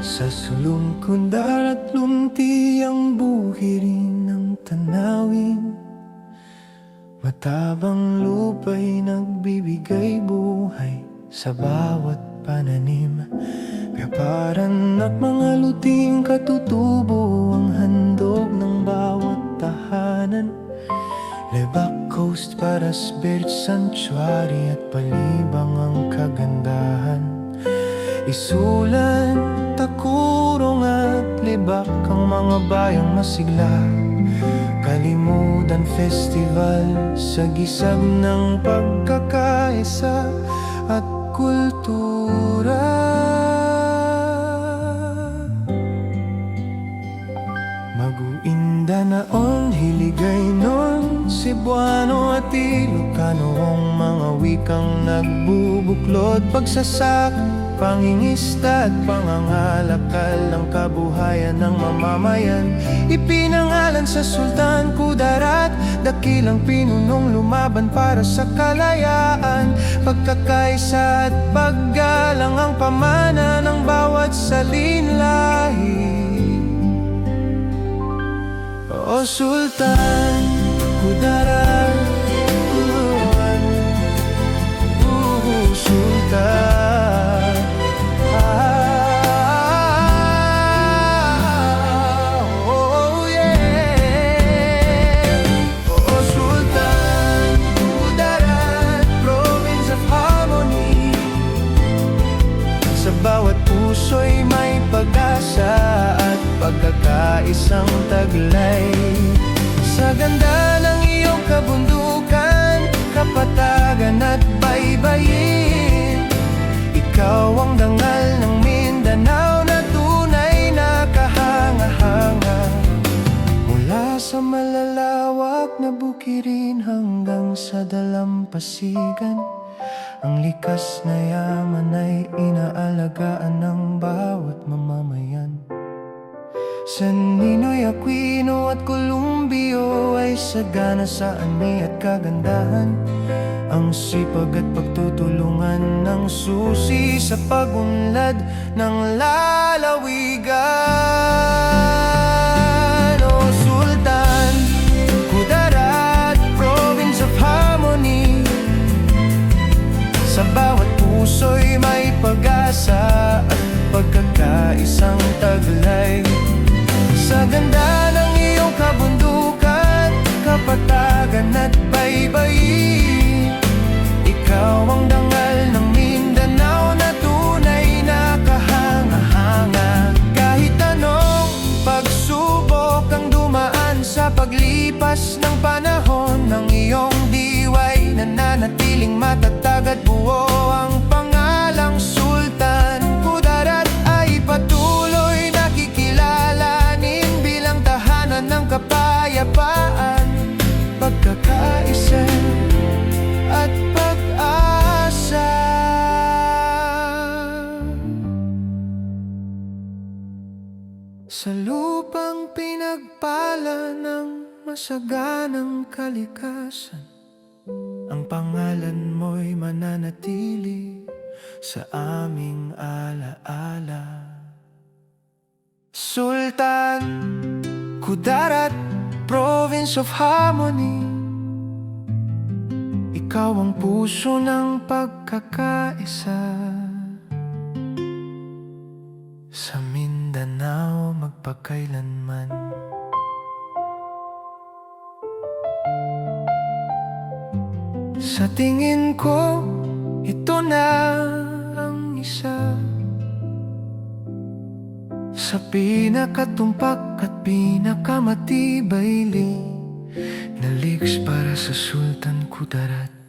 Sa sulong kundar at lunti ang buhirin ng tanawin. Matabang lupa'y nagbibigay buhay sa bawat pananim. Kaparan at mga luting katutubo ang handog ng bawat tahanan. Lebak Coast, Paras Bird Sanctuary at palibang ang kagandahan. Isulan, Takurong at Libak ang mga bayang masigla. Kalimutan Festival sa gisag ng pagkakaisa at kultura. Maguindanaon, Hiligaynon, Cebuano at Ilocano ang mga wikang nagbubuklod. Pagsasaka, pangingista at pangangalakal ng kabuhayan ng mamamayan. Ipinangalan sa Sultan Kudarat, dakilang pinunong lumaban para sa kalayaan. Pagkakaisa at paggalang ang pamana ng bawat salinlahi. O Sultan Kudarat, Sultan. Oh yeah. O Sultan Kudarat, Province of Harmony. Sa bawat puso'y may pag-asa at pagkakaisang taglay. Sa ganda ng iyong kabundukan, kapatagan at baybayin, ikaw ang dangal ng Mindanao na tunay na kahanga-hanga. Mula sa malalawak na bukirin hanggang sa dalampasigan, ang likas na yaman ay inaalagaan ng bawat mamamayan. San Ninoy Aquino at Columbio ay sagana sa ani at kagandahan. Ang sipag at pagtutulungan ng susi sa pag-unlad ng lalawigan. O Sultan Kudarat, Province of Harmony. Sa bawat puso'y may pag-asa at pagkakaisang taglay. Sa ganda ng iyong kabundukan, kapatagan at baybayin, ikaw ang dangal ng Mindanao na tunay na kahanga-hanga. Kahit anong pagsubok ang dumaan sa paglipas ng panahon, ng iyong diway nananatiling matatag at buo. Ang pangalang Sultan Kudarat ay patuloy nakikilalanin bilang tahanan ng kapayapaan, pagkakaisa at pag-asa. Sa lupang pinagpala ng masaganang kalikasan, ang pangalan mo'y mananatili sa aming alaala. Sultan Kudarat, Province of Harmony. Ikaw ang puso ng pagkakaisa. Sa Mindanao magpakailanman. Sa tingin ko, ito na ang isa sa pinakatumpak at pinakamatibay na lyrics para sa Sultan Kudarat.